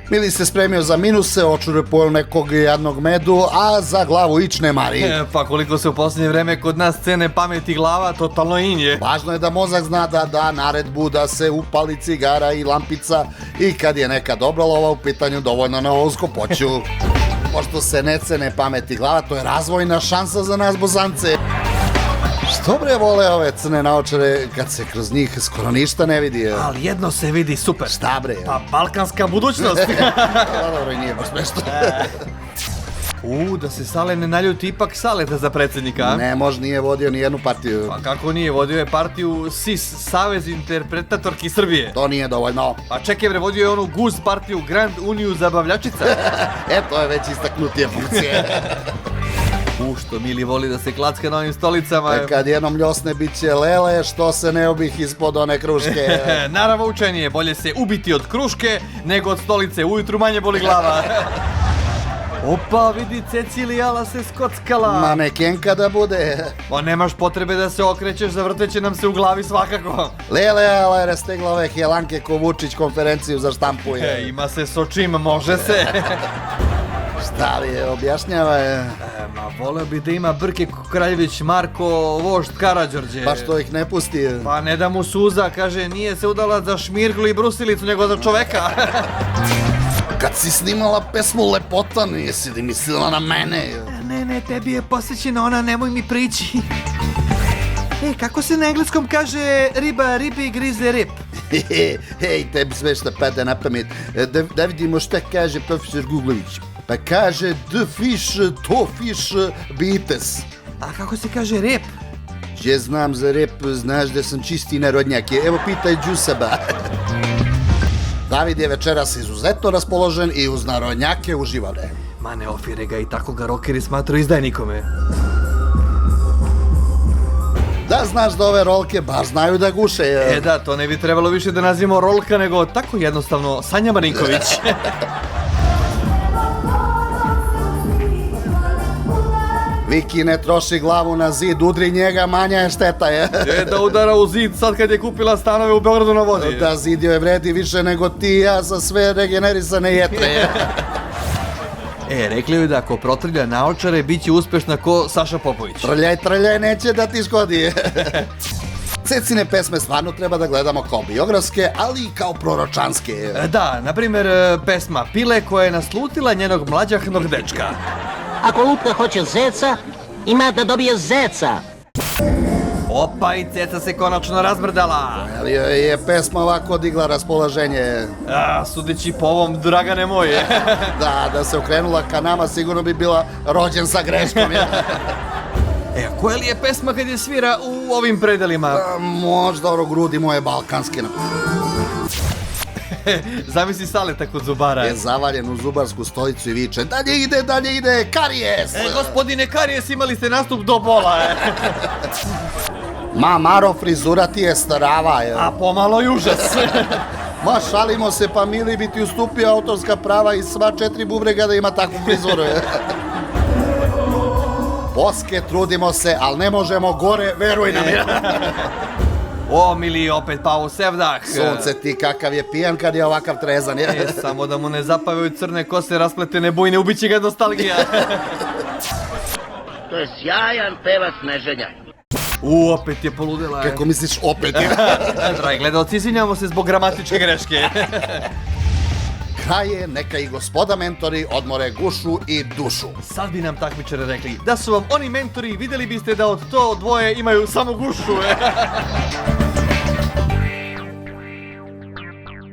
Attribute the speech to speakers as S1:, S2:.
S1: Mili se spremio za minuse, očure pojel nekog jadnog medu, a za glavu ić ne mari.
S2: Pa koliko se u posljednje vreme kod nas cene pameti glava, totalno inje.
S1: Važno je da mozak zna da da naredbu da se upali cigara i lampica i kad je neka dobra lova u pitanju dovoljno na ovu skopoću. Pošto se ne cene pameti glava, to je razvojna šansa za nas Bozance. Što bre vole ove crne naočare kad se kroz njih skoro ništa ne vidi?
S2: Ali jedno se vidi super.
S1: Šta bre?
S2: Pa balkanska budućnost.
S1: Dobro, nije baš nešto.
S2: Da se Sale ne naljuti, ipak Saleta za predsjednika.
S1: Ne, možda nije vodio ni jednu partiju.
S2: Pa kako nije, vodio je partiju SIS, Savez interpretatorki Srbije.
S1: To nije dovoljno.
S2: Pa čekaj bre, vodio je onu GUZ partiju Grand Uniju zabavljačica.
S1: To je već istaknutije funkcije.
S2: Što Mili voli da se klacka na ovim stolicama.
S1: Kad jednom ljosne bit će lele, što se ne obih ispod one kruške.
S2: Naravno učenje, bolje se ubiti od kruške nego od stolice, ujutru manje boli glava. Opa, vidi, Cecilijala se skockala.
S1: Manekenka da bude.
S2: Pa nemaš potrebe da se okrećeš, zavrteće nam se u glavi svakako.
S1: Lele, ala je rastegla ove helanke ko Vučić konferenciju za štampuje.
S2: Ima se s očim, može se.
S1: Šta li je, objašnjava je?
S2: Ma voleo bi da ima Brke Kraljević Marko, vožd Karađorđe.
S1: Pa što ih ne pusti?
S2: Pa ne da mu suza, kaže nije se udala za šmirglu i brusilicu nego za čoveka.
S1: Kad si snimala pesmu Lepota, nisi li mislila na mene?
S2: Ne, tebi je posvećena ona, nemoj mi prići. Kako se na engleskom kaže riba ribi grize rib?
S1: Hej, tebi sve što pada na pamet. Da vidimo šta kaže profesor Guglović. Pa kaže the fish, to fish, bites.
S2: A kako se kaže rep?
S1: Že znam za rep, znaš da sam čisti narodnjak. Evo pitaj Đusaba. David je večeras izuzetno raspoložen i uz narodnjake uživa.
S2: Ma ne ofire ga, i tako ga rokeri smatruju izdajnikome.
S1: Da znaš da ove rolke bar znaju da guše.
S2: Da, to ne bi trebalo više da nazivamo rolka, nego tako jednostavno Sanja Marinković.
S1: Viki ne troši glavu na zid, udri njega, manja je šteta je.
S2: Da udara u zid sad kad je kupila stanove u Beogradu na vodi.
S1: Da, zid joj vredi više nego ti i ja za sve regenerisane jetre.
S2: Rekli joj da ako protrlja naočare, bit će uspešna ko Saša Popović.
S1: Trljaj, neće da ti škodi. Cecine pesme stvarno treba da gledamo kao biografske, ali i kao proročanske.
S2: Da, na primjer pesma Pile koja je naslutila njenog mlađahnog dečka.
S3: Ako Lutka hoće zeca, ima da dobije zeca.
S2: Opa, i ceca se konačno razmrdala.
S1: Ali je pesma ovako digla raspoloženje.
S2: Sudeći po ovom, Dragane moje.
S1: Da se okrenula ka nama, sigurno bi bila rođen sa greškom.
S2: A koja li je pesma kad je svira u ovim predelima?
S1: Možda oro grudi moje balkanske.
S2: Zamisli Saleta kod zubara.
S1: Je zavaljen u zubarsku stolicu i viče dalje ide, karijes!
S2: Gospodine Karijes, imali ste nastup do bola.
S1: Maro, frizura ti je starava.
S2: A pomalo i užas.
S1: Ma šalimo se, pa Mili bi ti ustupio autorska prava i sva 4 bubrega da ima takvu frizuru. Boske, trudimo se, ali ne možemo gore, veruj nam.
S2: O, Mili, opet pao u sevdah.
S1: Sunce ti kakav je pijan kad je ovakav trezan.
S2: Samo da mu ne zapavaju crne kose raspletene bujne, ubiće ga nostalgija.
S3: To je sjajan pevac Neženja.
S2: Opet je poludela.
S1: Kako misliš opet?
S2: Dragi gledalci, izvinjamo se zbog gramatičke greške.
S1: Kraj je, neka i gospoda mentori odmore gušu i dušu.
S2: Sad bi nam takmičare rekli, da su vam oni mentori, vidjeli biste da od to dvoje imaju samo gušu.